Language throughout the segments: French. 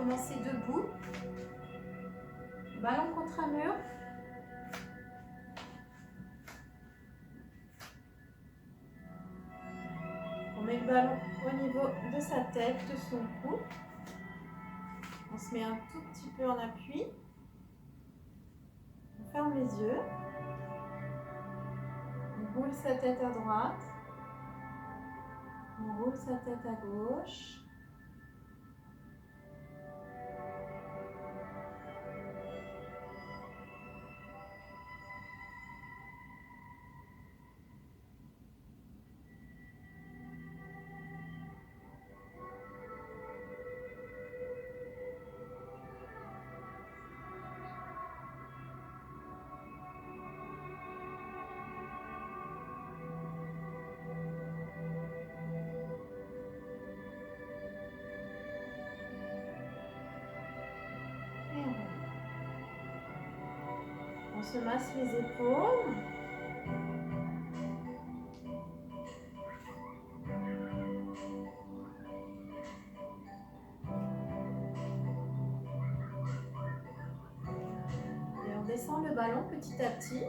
commencer debout. Ballon contre un mur. On met le ballon au niveau de sa tête, de son cou. On se met un tout petit peu en appui. On ferme les yeux. On roule sa tête à droite. On roule sa tête à gauche. On se masse les épaules. Et on descend le ballon petit à petit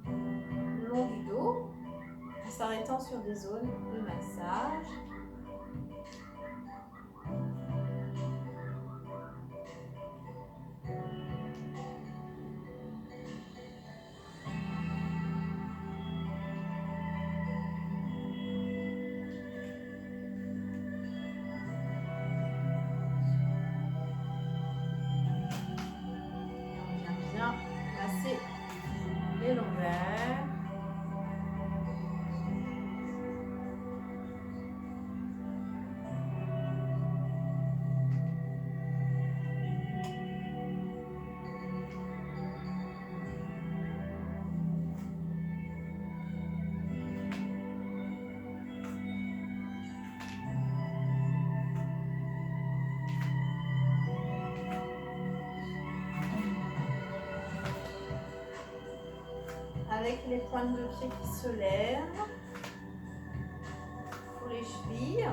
le long du dos, en s'arrêtant sur des zones de massage. Masser les lombaires. Avec les pointes de pied qui se lèvent pour les chevilles.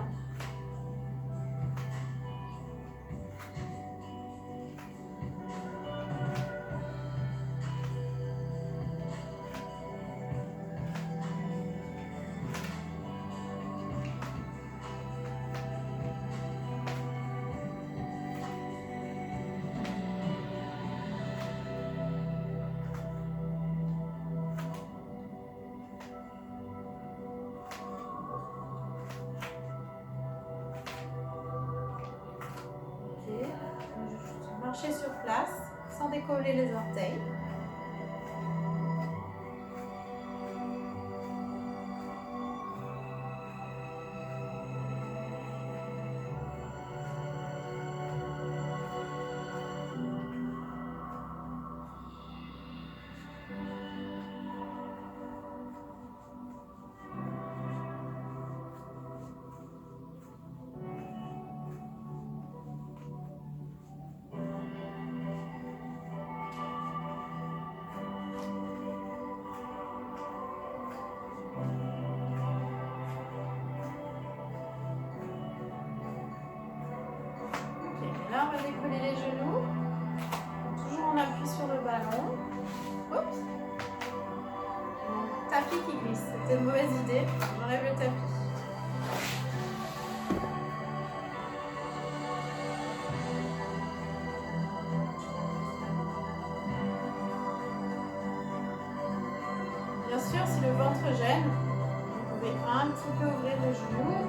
Marcher sur place sans décoller les orteils. Là, on va décoller les genoux, toujours en appui sur le ballon. Oups. Mon tapis qui glisse, c'était une mauvaise idée. J'enlève le tapis. Bien sûr, si le ventre gêne, vous pouvez un petit peu ouvrir les genoux.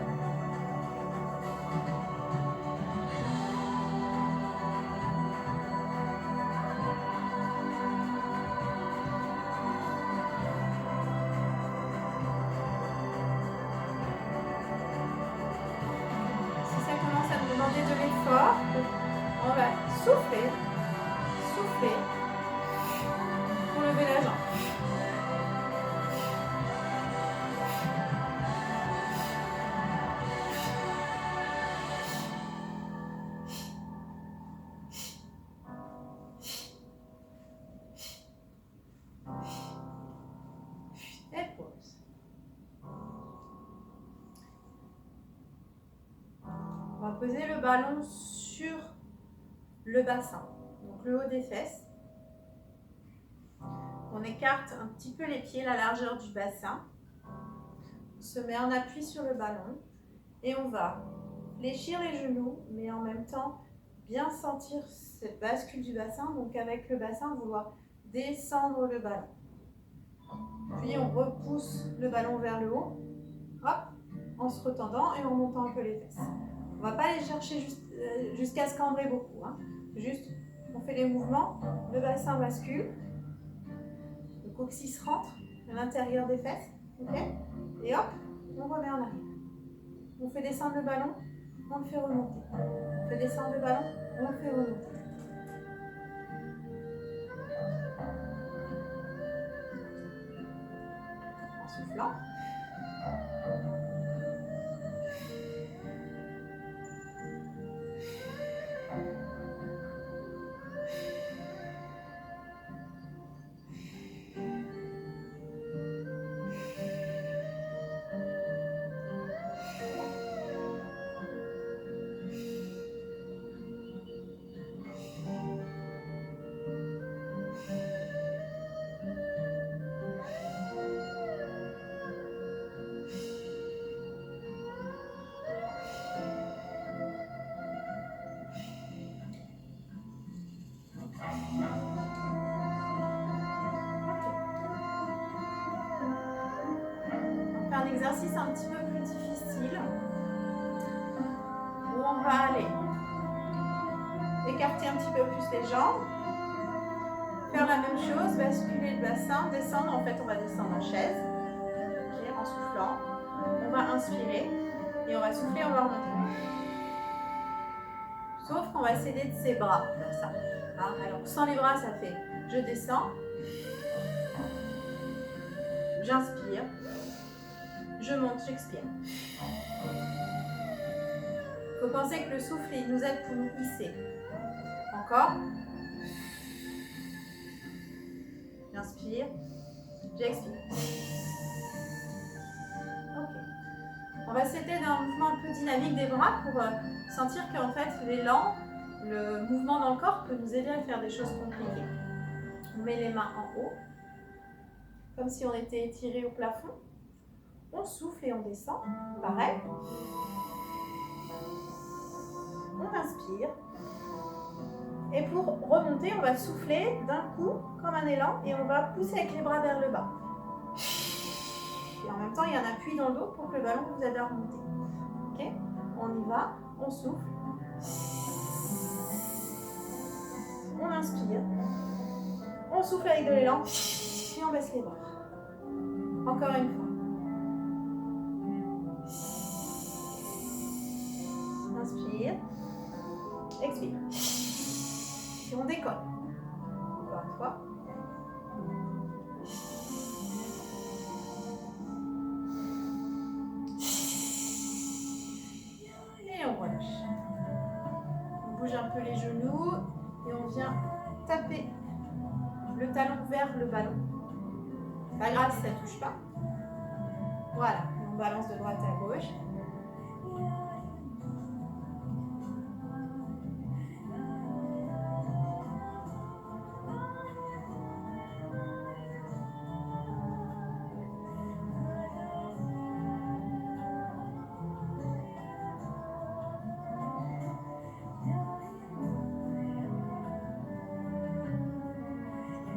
Demander de l'effort, on va souffler, souffler pour lever la jambe. Et pause. On va poser le ballon sur le bassin, donc le haut des fesses. On écarte un petit peu les pieds, la largeur du bassin. On se met en appui sur le ballon et on va fléchir les genoux, mais en même temps bien sentir cette bascule du bassin. Donc avec le bassin, vouloir descendre le ballon. Puis on repousse le ballon vers le haut, hop, en se retendant et en montant un peu les fesses. On ne va pas aller chercher jusqu'à se cambrer beaucoup. Hein. Juste, on fait les mouvements, le bassin bascule, le coccyx rentre à l'intérieur des fesses, okay, et hop, on remet en arrière. On fait descendre le ballon, on le fait remonter. On fait descendre le ballon, on le fait remonter. En soufflant. Un exercice un petit peu plus difficile où on va aller écarter un petit peu plus les jambes, faire la même chose, basculer le bassin, descendre. En fait, on va descendre en chaise, okay, en soufflant. On va inspirer et on va souffler, on va remonter. Sauf qu'on va s'aider de ses bras pour ça. Hein, alors, sans les bras, ça fait je descends, j'inspire, je monte, j'expire. Il faut penser que le souffle, il nous aide pour nous hisser. Encore. J'inspire, j'expire. Ok. On va s'aider d'un mouvement un peu dynamique des bras pour sentir qu'en fait, l'élan, le mouvement dans le corps peut nous aider à faire des choses compliquées. On met les mains en haut, comme si on était étiré au plafond. On souffle et on descend. Pareil. On inspire. Et pour remonter, on va souffler d'un coup, comme un élan, et on va pousser avec les bras vers le bas. Et en même temps, il y a un appui dans le dos pour que le ballon vous aide à remonter. Ok ? On y va, on souffle. On inspire. On souffle avec de l'élan. Et on baisse les bras. Encore une fois. Inspire. Expire. Et on décolle. Encore une fois. Et on relâche. On bouge un peu les genoux et on vient taper le talon vers le ballon. Pas grave si ça ne touche pas. Voilà, on balance de droite à gauche.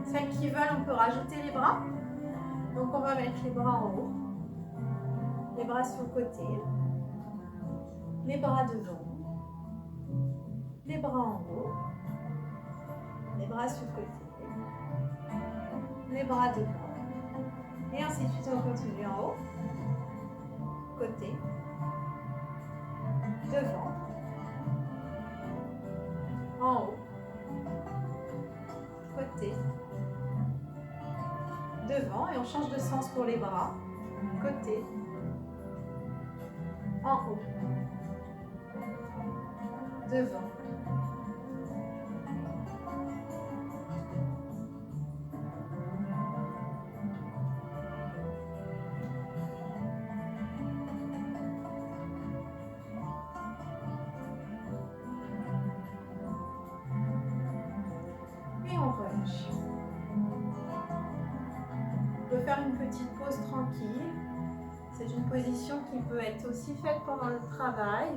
Celles qui veulent, on peut rajouter les bras. Donc on va mettre les bras en haut, les bras sur le côté, les bras devant, les bras en haut, les bras sur le côté, les bras devant. Et ainsi de suite, on continue en haut, côté, devant, en haut, côté, devant, et on change de sens pour les bras, côté, en haut, devant. peut faire une petite pause tranquille. C'est une position qui peut être aussi faite pendant le travail,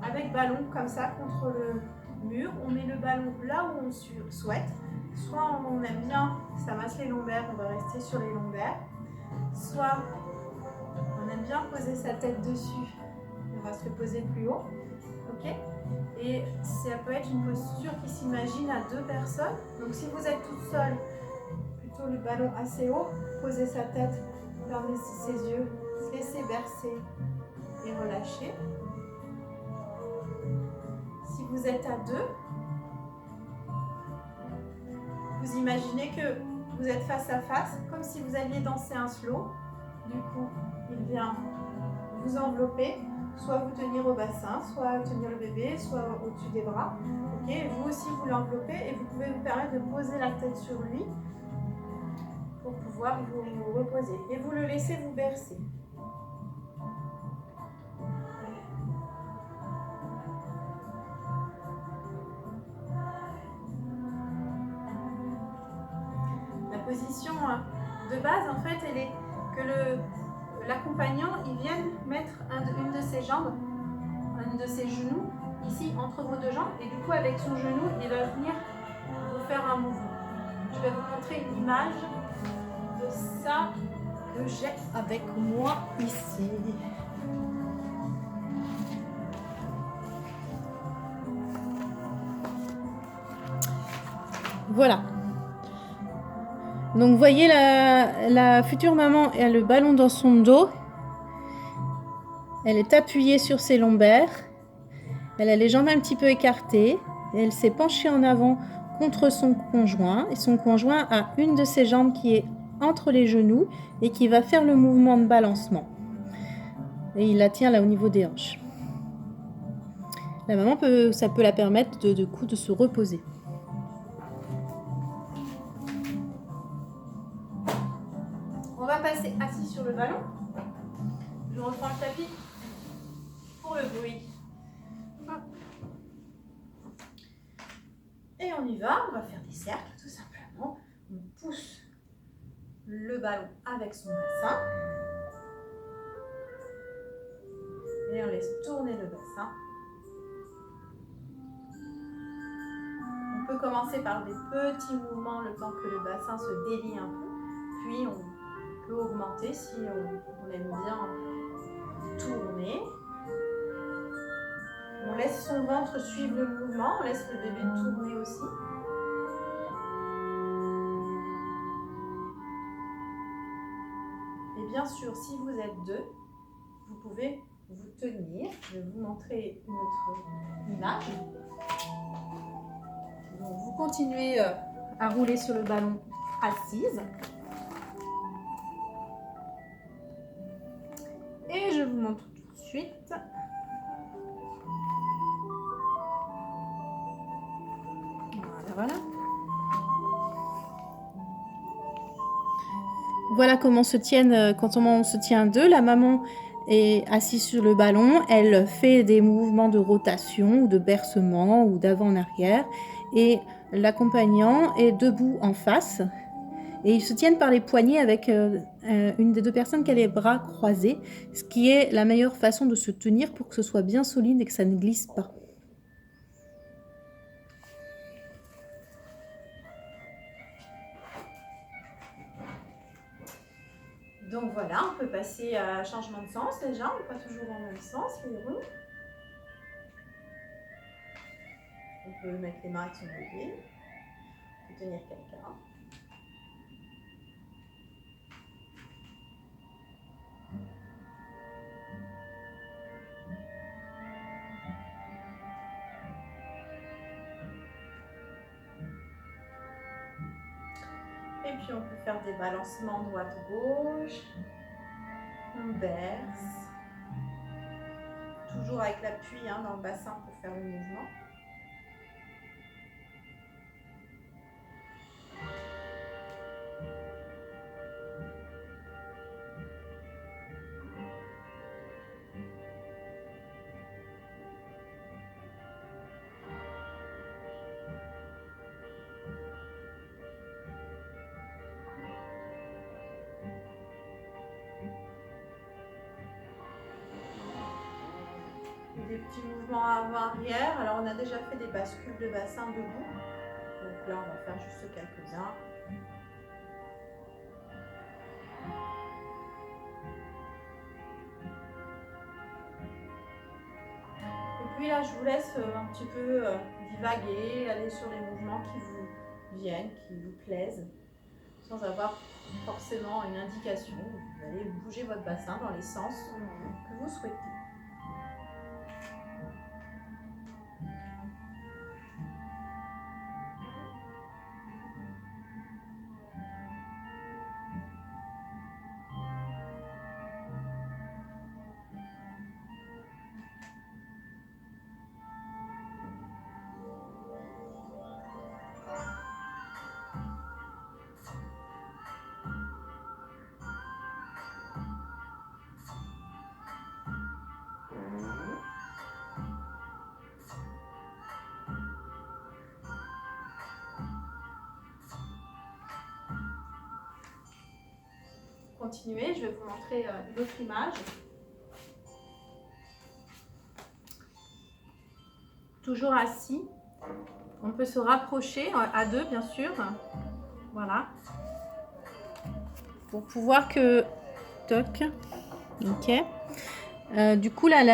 avec ballon comme ça contre le mur. On met le ballon là où on souhaite. Soit on aime bien, ça masse les lombaires, on va rester sur les lombaires. Soit on aime bien poser sa tête dessus, on va se le poser plus haut. Ok? Et ça peut être une posture qui s'imagine à 2 personnes. Donc si vous êtes toute seule, plutôt le ballon assez haut, posez sa tête, fermez ses yeux, se laisser bercer et relâcher. Si vous êtes à 2, vous imaginez que vous êtes face à face, comme si vous alliez danser un slow. Du coup, il vient vous envelopper, soit vous tenir au bassin, soit tenir le bébé, soit au-dessus des bras. Okay, vous aussi, vous l'enveloppez et vous pouvez vous permettre de poser la tête sur lui pour pouvoir vous reposer. Et vous le laissez vous bercer. La position de base, en fait, elle est que l'accompagnant, il vienne mettre une de ses jambes, un de ses genoux, ici, entre vos 2 jambes. Et du coup, avec son genou, il va venir vous faire un mouvement. Je vais vous montrer une image de ça que j'ai avec moi ici. Voilà. Donc, vous voyez, la future maman a le ballon dans son dos. Elle est appuyée sur ses lombaires. Elle a les jambes un petit peu écartées. Elle s'est penchée en avant contre son conjoint. Et son conjoint a une de ses jambes qui est entre les genoux et qui va faire le mouvement de balancement. Et il la tient là au niveau des hanches. La maman, ça peut la permettre de se reposer. On va passer assis sur le ballon. Je reprends le tapis pour le bruit. Et on y va, on va faire des cercles tout simplement. On pousse le ballon avec son bassin. Et on laisse tourner le bassin. On peut commencer par des petits mouvements le temps que le bassin se délie un peu. Puis on peut augmenter si on aime bien tourner. On laisse son ventre suivre le mouvement, on laisse le bébé tourner aussi. Et bien sûr, si vous êtes 2, vous pouvez vous tenir. Je vais vous montrer une autre image. Donc, vous continuez à rouler sur le ballon assise. Et je vous montre tout de suite. Voilà. Voilà comment se tiennent quand on se tient 2. La maman est assise sur le ballon. Elle fait des mouvements de rotation ou de bercement ou d'avant en arrière. Et l'accompagnant est debout en face. Et ils se tiennent par les poignets avec une des 2 personnes qui a les bras croisés. Ce qui est la meilleure façon de se tenir pour que ce soit bien solide et que ça ne glisse pas. Donc voilà, on peut passer à changement de sens déjà, on n'est pas toujours dans le même sens, les roues. On peut mettre les mains avec son bébé, on peut tenir quelqu'un. Et puis on peut faire des balancements droite-gauche. On berce. Toujours avec l'appui dans le bassin pour faire le mouvement. des petits mouvements avant-arrière. Alors on a déjà fait des bascules de bassin debout. Donc là on va faire juste quelques-uns. Et puis là je vous laisse un petit peu divaguer, aller sur les mouvements qui vous viennent, qui vous plaisent, sans avoir forcément une indication. Vous allez bouger votre bassin dans les sens que vous souhaitez. Continuer, je vais vous montrer une autre image. Toujours assis. On peut se rapprocher à deux, bien sûr. Voilà. Pour pouvoir que... Toc. Ok. Du coup, là,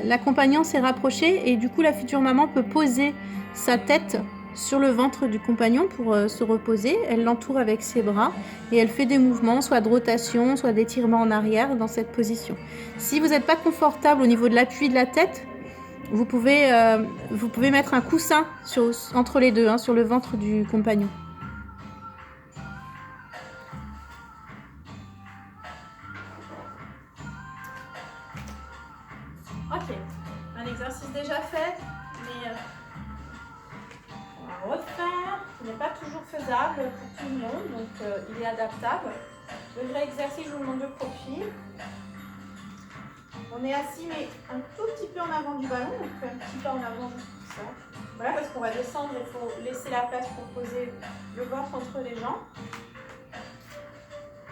l'accompagnant s'est rapproché et du coup, la future maman peut poser sa tête sur le ventre du compagnon pour se reposer. Elle l'entoure avec ses bras et elle fait des mouvements, soit de rotation, soit d'étirement en arrière dans cette position. Si vous n'êtes pas confortable au niveau de l'appui de la tête, vous pouvez mettre un coussin entre les deux, sur le ventre du compagnon. Ok, un exercice déjà fait, mais on va refaire. Il n'est pas toujours faisable pour tout le monde, donc il est adaptable. Le vrai exercice, je vous le montre de profil. On est assis, mais un tout petit peu en avant du ballon, donc un petit pas en avant juste pour ça. Voilà, parce qu'on va descendre, il faut laisser la place pour poser le ventre entre les jambes.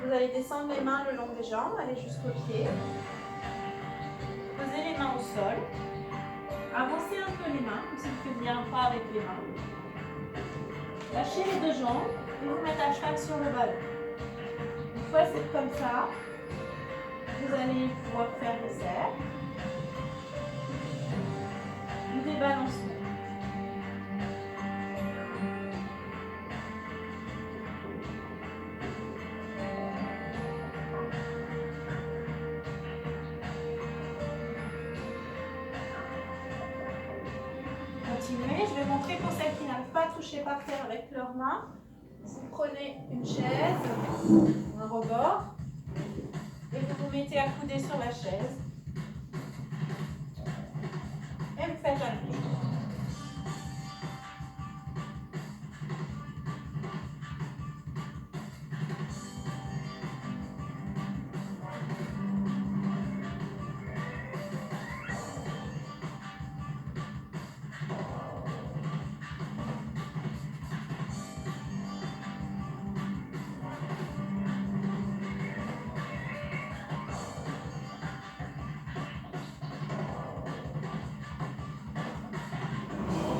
Vous allez descendre les mains le long des jambes, aller jusqu'aux pieds. Posez les mains au sol. Avancez un peu les mains, comme si vous faites bien un pas avec les mains. Lâchez les deux jambes et vous mettez à cheval sur le ballon. Une fois c'est comme ça, vous allez pouvoir faire des cercles, du débalancement. Continuez, je vais montrer pour celles qui n'arrivent pas à toucher par terre avec leurs mains. Vous prenez une chaise ou un rebord et vous vous mettez accoudé sur la chaise et vous faites un tour.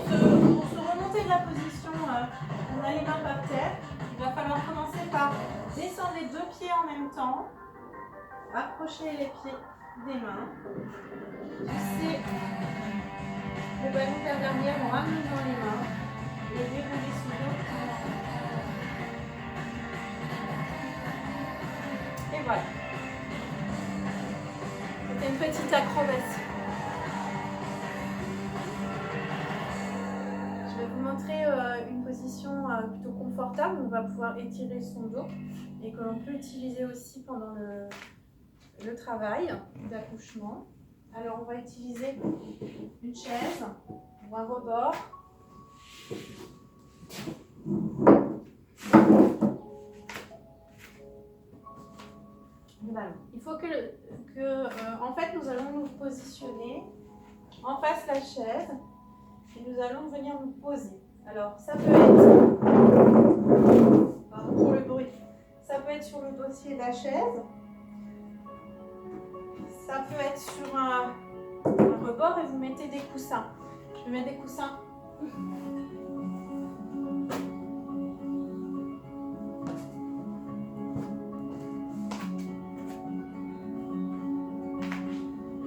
Pour se remonter de la position, on a les mains par terre. Il va falloir commencer par descendre les deux pieds en même temps, approcher les pieds des mains, pousser le ballon vers l'arrière en ramenant les mains et dérouler sous l'autre. Et voilà. C'était une petite acrobatie. Je vais vous montrer une position plutôt confortable où on va pouvoir étirer son dos et que l'on peut utiliser aussi pendant le travail d'accouchement. Alors on va utiliser une chaise ou un rebord. Voilà. Il faut en fait, nous allons nous positionner en face de la chaise et nous allons venir nous poser. Alors, ça peut être, pardon pour le bruit, ça peut être sur le dossier de la chaise, ça peut être sur un le bord et vous mettez des coussins. Je vais mettre des coussins.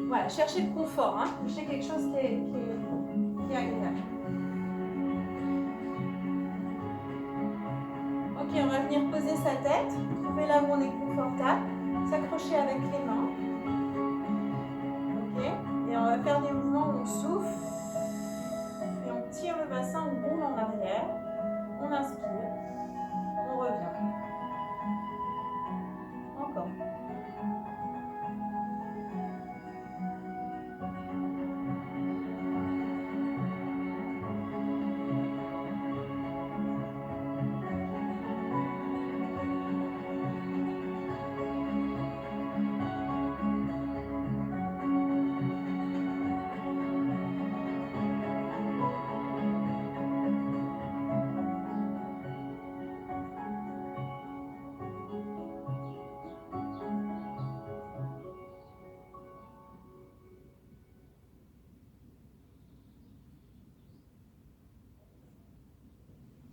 Voilà, cherchez le confort, hein. Cherchez quelque chose qui est agréable. Ok, on va venir poser sa tête. Trouver là où on est confortable. S'accrocher avec les mains. Ok, et on va faire des mouvements où on souffle. Et on tire le bassin, on roule en arrière. On inspire. On revient. Encore.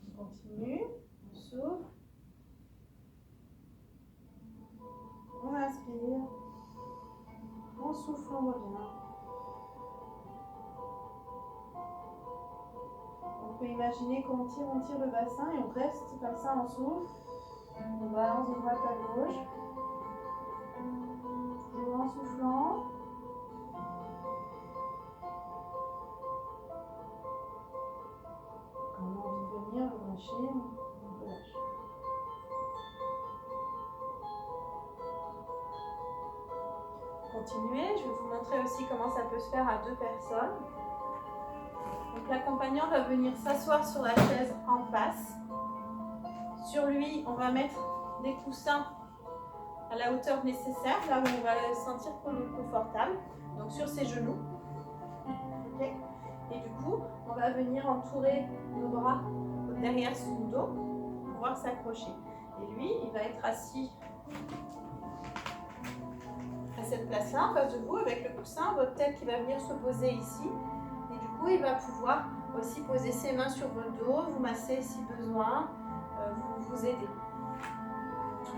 On continue. On souffle. On inspire. On souffle, on revient. On peut imaginer qu'on tire le bassin et on reste comme ça, on souffle. On balance de droite à gauche. Toujours en soufflant. Quand on a envie de venir, on lâcher, on peut lâcher. Continuez, je vais vous montrer aussi comment ça peut se faire à 2 personnes. Donc l'accompagnant va venir s'asseoir sur la chaise en face. Sur lui, on va mettre des coussins à la hauteur nécessaire, là où on va le sentir confortable. Donc sur ses genoux. Okay. Et du coup, on va venir entourer nos bras derrière son dos pour pouvoir s'accrocher. Et lui, il va être assis à cette place-là, en face de vous, avec le coussin, votre tête qui va venir se poser ici. Et du coup, il va pouvoir aussi poser ses mains sur votre dos, vous masser si besoin, vous aider.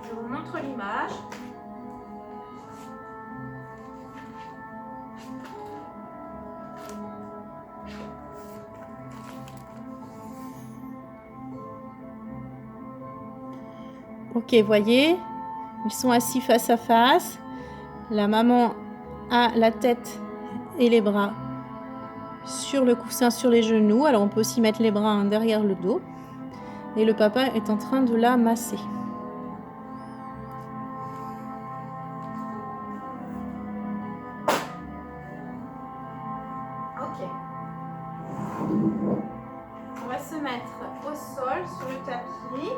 Je vous montre l'image. Ok, voyez, ils sont assis face à face. La maman a la tête et les bras sur le coussin, sur les genoux. Alors on peut aussi mettre les bras derrière le dos. Et le papa est en train de la masser. Ok. On va se mettre au sol, sur le tapis.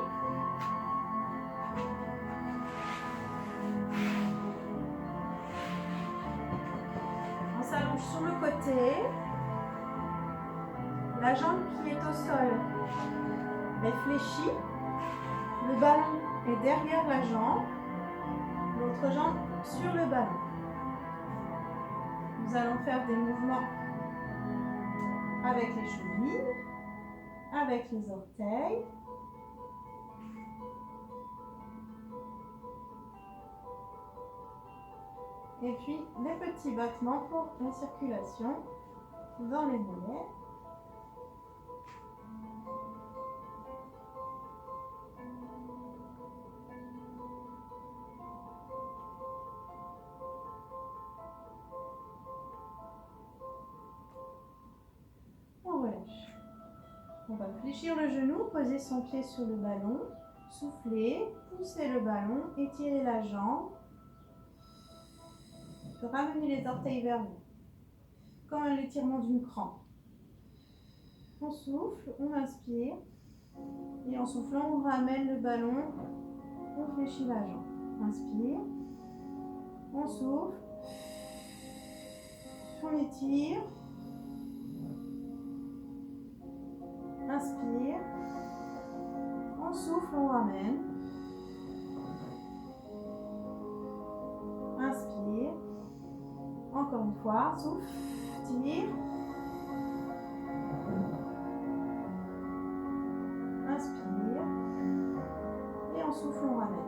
On s'allonge sur le côté. La jambe qui est au sol est fléchie. Le ballon est derrière la jambe. L'autre jambe sur le ballon. Nous allons faire des mouvements avec les chevilles, avec les orteils. Et puis des petits battements pour la circulation dans les mollets. On relâche. On va fléchir le genou, poser son pied sur le ballon, souffler, pousser le ballon, étirer la jambe, ramener les orteils vers vous, comme un étirement d'une crampe. On souffle, on inspire, et en soufflant, on ramène le ballon, on fléchit la jambe. Inspire, on souffle, on étire, inspire, on souffle, on ramène, inspire, encore une fois, souffle, étire. Inspire. Et en souffle, on ramène.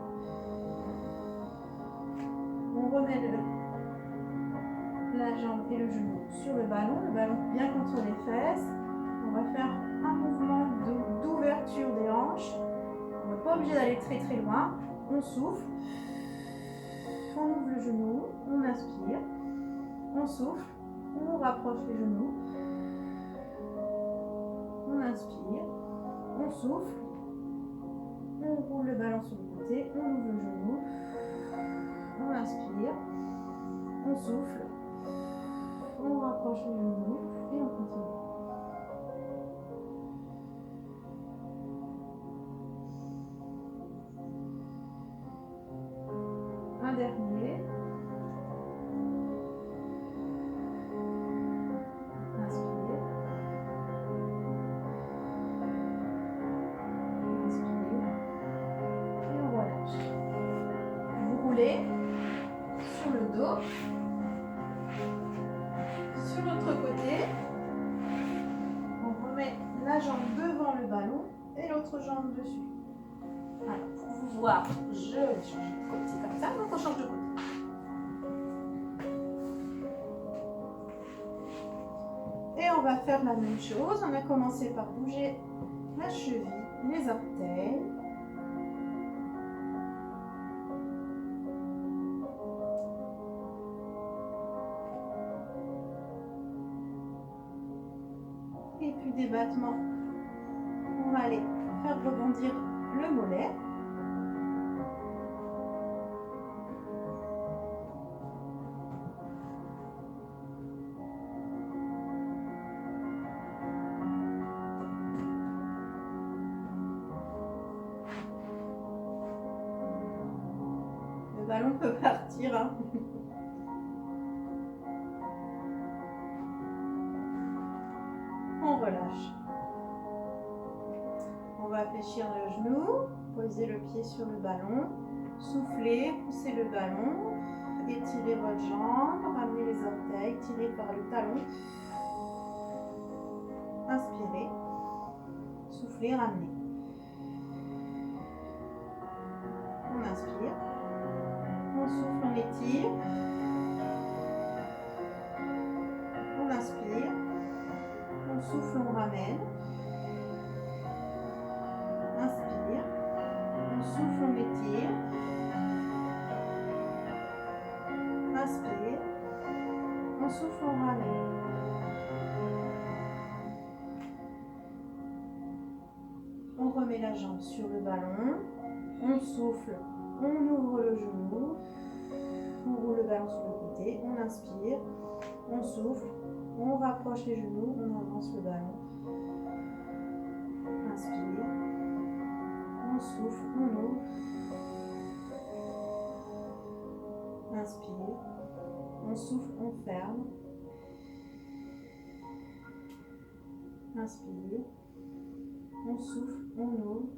On remet la jambe et le genou sur le ballon bien contre les fesses. On va faire un mouvement d'ouverture des hanches. On n'est pas obligé d'aller très très loin. On souffle. On ouvre le genou. On inspire. On souffle. On rapproche les genoux. On inspire. On souffle. On roule le ballon sur le côté. On ouvre le genou. On inspire. On souffle. On rapproche les genoux. Et on continue. Un dernier. Inspire. Inspire. Et on relâche. Vous roulez sur le dos. Sur l'autre côté, on remet la jambe devant le ballon et l'autre jambe dessus. Alors, pour vous voir, je vais changer de côté comme ça, donc on change de côté. Et on va faire la même chose. On a commencé par bouger la cheville, les orteils. Et puis des battements. On va aller faire rebondir le mollet. Le ballon peut partir, hein. On relâche. On va fléchir le genou, poser le pied sur le ballon, souffler, pousser le ballon, étirer votre jambe, ramener les orteils, tirer par le talon. Inspirez, soufflez, ramenez. On inspire, on souffle, on étire. On inspire, on souffle, on ramène. Inspire, on souffle, on étire. Inspire, on souffle, on ramène. On remet la jambe sur le ballon. On souffle, on ouvre le genou. On roule le ballon sur le côté. On inspire, on souffle, on rapproche les genoux, on avance le ballon. Inspire. On souffle, on ouvre. Inspire. On souffle, on ferme. Inspire. On souffle, on ouvre.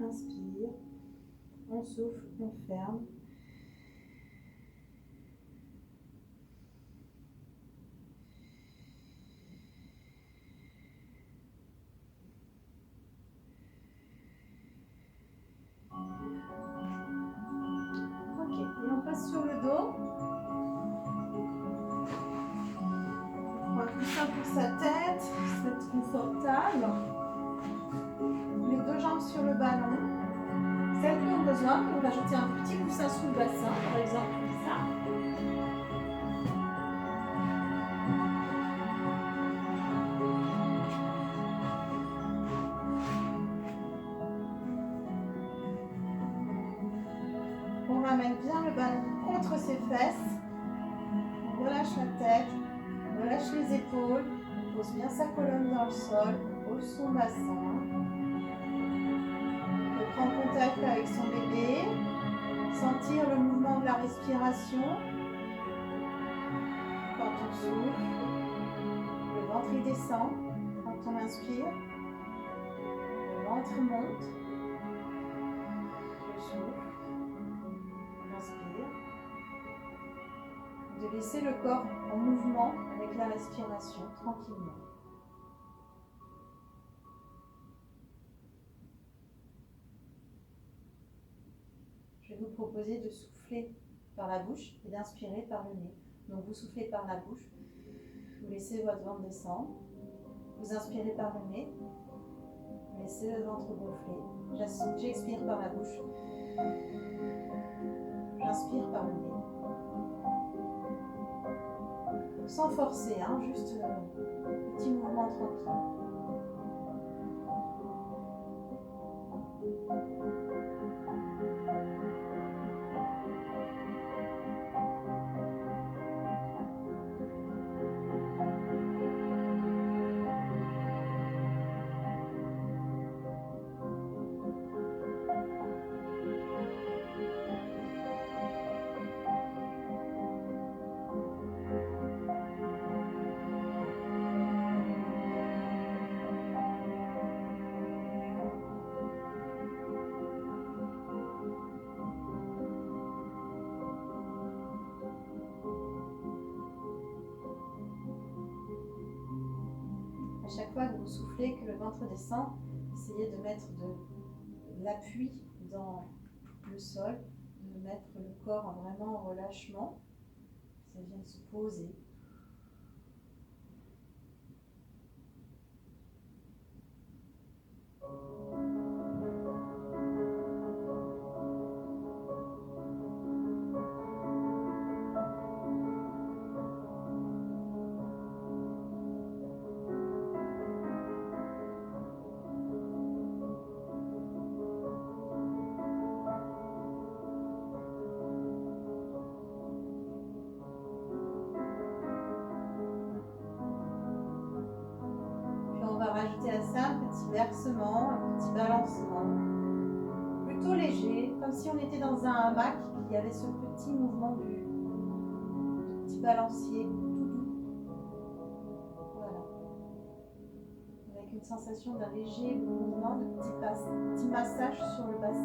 Inspire. On souffle, on ferme. Sur le dos. On va pousser un peu sa tête, se mettre confortable. Les deux jambes sur le ballon. Celles qui ont besoin, on va rajouter un petit coussin sous le bassin, par exemple comme ça. On ramène bien le ballon contre ses fesses. On relâche la tête, on relâche les épaules, on pose bien sa colonne dans le sol, on pose son bassin. On peut prendre contact avec son bébé, sentir le mouvement de la respiration. Quand on souffle, le ventre il descend. Quand on inspire, le ventre monte. Je souffle. Inspire. de laisser le corps en mouvement avec la respiration, tranquillement. Je vais vous proposer de souffler par la bouche et d'inspirer par le nez. Donc vous soufflez par la bouche, vous laissez votre ventre descendre, vous inspirez par le nez, vous laissez le ventre gonfler. J'expire par la bouche, j'inspire par le nez. Sans forcer, hein, juste petit mouvement tranquille. Chaque fois que vous soufflez, que le ventre descend, essayez de mettre de l'appui dans le sol, de mettre le corps vraiment en relâchement, que ça vienne se poser. Rajouter à ça un petit versement, un petit balancement, plutôt léger, comme si on était dans un hamac, qu'il y avait ce petit mouvement du petit balancier tout doux. Voilà. Avec une sensation d'un léger mouvement, de petit massage sur le bassin.